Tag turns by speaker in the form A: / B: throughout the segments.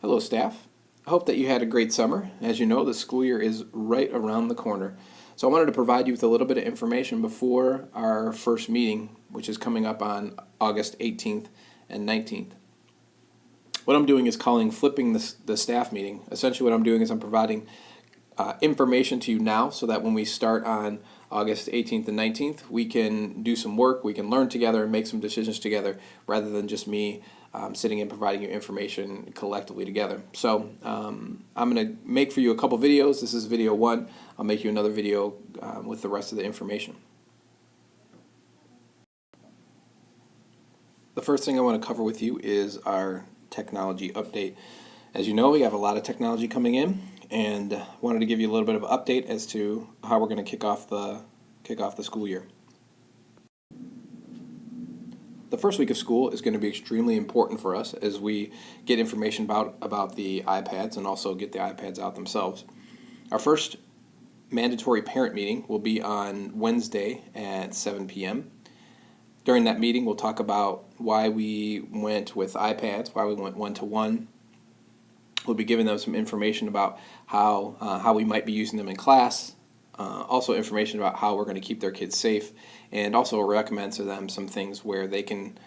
A: Hello, staff. I hope that you had a great summer. As you know, the school year is right around the corner. So I wanted to provide you with a little bit of information before our first meeting, which is coming up on August 18th and 19th. What I'm doing is flipping the staff meeting. Essentially what I'm doing is I'm providing information to you now so that when we start on August 18th and 19th, we can do some work, we can learn together and make some decisions together rather than just me sitting and providing you information collectively together. So I'm going to make for you a couple videos. This is video one. I'll make you another video with the rest of the information. The first thing I want to cover with you is our technology update. As you know, we have a lot of technology coming in, and wanted to give you a little bit of an update as to how we're going to kick off the school year. The first week of school is going to be extremely important for us as we get information about the iPads and also get the iPads out themselves. Our first mandatory parent meeting will be on Wednesday at 7 p.m. During that meeting, we'll talk about why we went with iPads, why we went one-to-one. We'll be giving them some information about how we might be using them in class, also information about how we're going to keep their kids safe, and also recommend to them some things where they can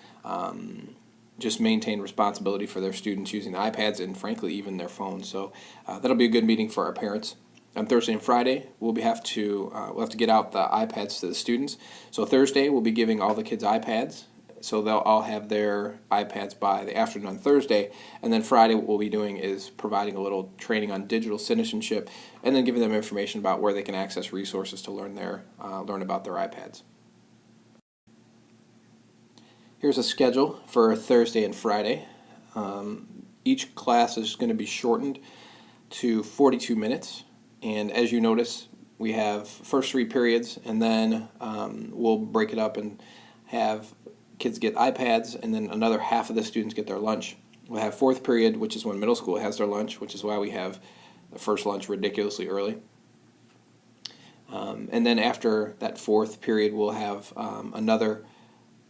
A: just maintain responsibility for their students using the iPads and frankly even their phones. So that'll be a good meeting for our parents. On Thursday and Friday, we'll have to get out the iPads to the students. So Thursday, we'll be giving all the kids iPads. So they'll all have their iPads by the afternoon on Thursday. And then Friday, what we'll be doing is providing a little training on digital citizenship and then giving them information about where they can access resources to learn about their iPads. Here's a schedule for Thursday and Friday. Each class is going to be shortened to 42 minutes. And as you notice, we have first three periods, and then we'll break it up and have kids get iPads, and then another half of the students get their lunch. We'll have fourth period, which is when middle school has their lunch, which is why we have the first lunch ridiculously early. And then after that fourth period, we'll have another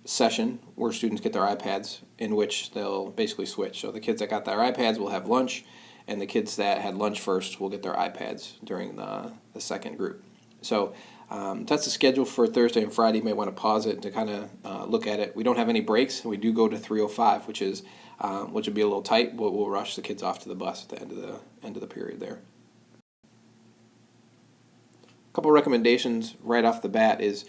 A: session where students get their iPads, in which they'll basically switch. So the kids that got their iPads will have lunch, and the kids that had lunch first will get their iPads during the second group. So that's the schedule for Thursday and Friday. You may want to pause it to kind of look at it. We don't have any breaks. We do go to 3:05, which would be a little tight, but we'll rush the kids off to the bus at the end of the period there. A couple recommendations right off the bat is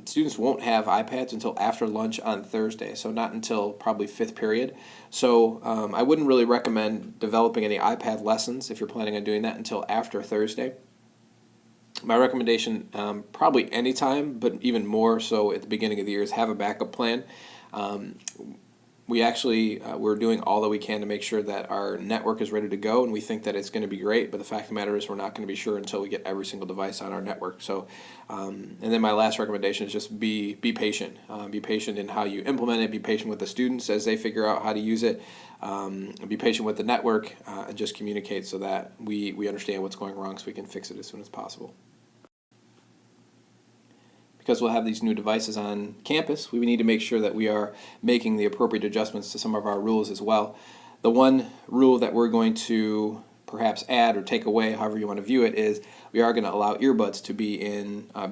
A: students won't have iPads until after lunch on Thursday, so not until probably fifth period. So I wouldn't really recommend developing any iPad lessons if you're planning on doing that until after Thursday. My recommendation, probably anytime, but even more so at the beginning of the year, is have a backup plan. We're doing all that we can to make sure that our network is ready to go, and we think that it's going to be great, but the fact of the matter is we're not going to be sure until we get every single device on our network. So, and then my last recommendation is just be patient. Be patient in how you implement it, be patient with the students as they figure out how to use it, be patient with the network, and just communicate so that we understand what's going wrong so we can fix it as soon as possible. Because we'll have these new devices on campus, we need to make sure that we are making the appropriate adjustments to some of our rules as well. The one rule that we're going to perhaps add or take away, however you want to view it, is we are going to allow earbuds to be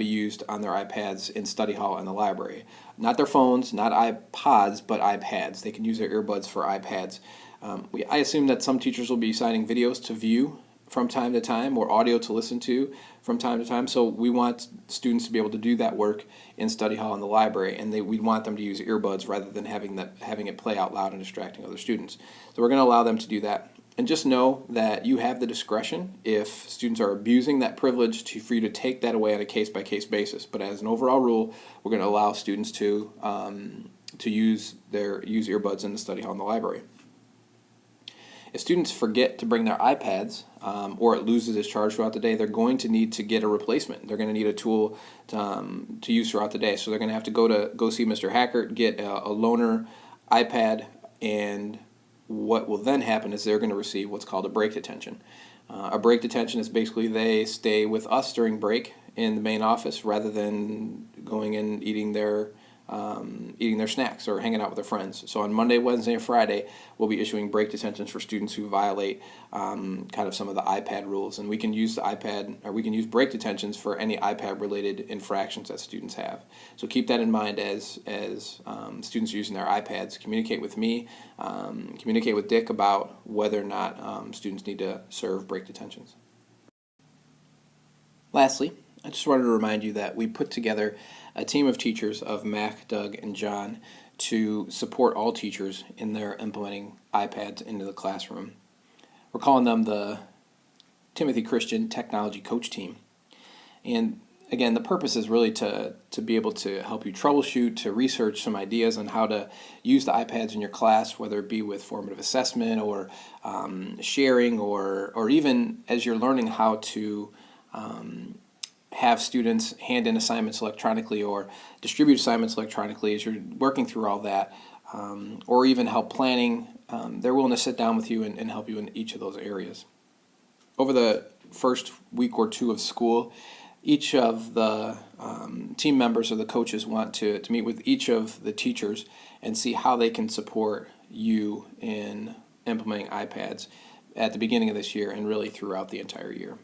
A: used on their iPads in study hall and the library. Not their phones, not iPods, but iPads. They can use their earbuds for iPads. I assume that some teachers will be assigning videos to view from time to time, or audio to listen to from time to time. So we want students to be able to do that work in study hall in the library, and we want them to use earbuds rather than having it play out loud and distracting other students. So we're going to allow them to do that. And just know that you have the discretion if students are abusing that privilege for you to take that away on a case-by-case basis. But as an overall rule, we're going to allow students to use earbuds in the study hall in the library. If students forget to bring their iPads or it loses its charge throughout the day, they're going to need to get a replacement. They're going to need a tool to use throughout the day. So they're going to have to go see Mr. Hackert, get a loaner iPad, and what will then happen is they're going to receive what's called a break detention. A break detention is basically they stay with us during break in the main office rather than going and eating their eating their snacks or hanging out with their friends. So on Monday, Wednesday, and Friday, we'll be issuing break detentions for students who violate kind of some of the iPad rules. And we can use the iPad, or we can use break detentions for any iPad-related infractions that students have. So keep that in mind as students are using their iPads. Communicate with me, communicate with Dick about whether or not students need to serve break detentions. Lastly, I just wanted to remind you that we put together a team of teachers of Mac, Doug, and John to support all teachers in their implementing iPads into the classroom. We're calling them the Timothy Christian Technology Coach Team. And again, the purpose is really to be able to help you troubleshoot, to research some ideas on how to use the iPads in your class, whether it be with formative assessment or sharing, or even as you're learning how to have students hand in assignments electronically or distribute assignments electronically as you're working through all that, or even help planning. They're willing to sit down with you and help you in each of those areas. Over the first week or two of school, each of the team members or the coaches want to meet with each of the teachers and see how they can support you in implementing iPads at the beginning of this year and really throughout the entire year.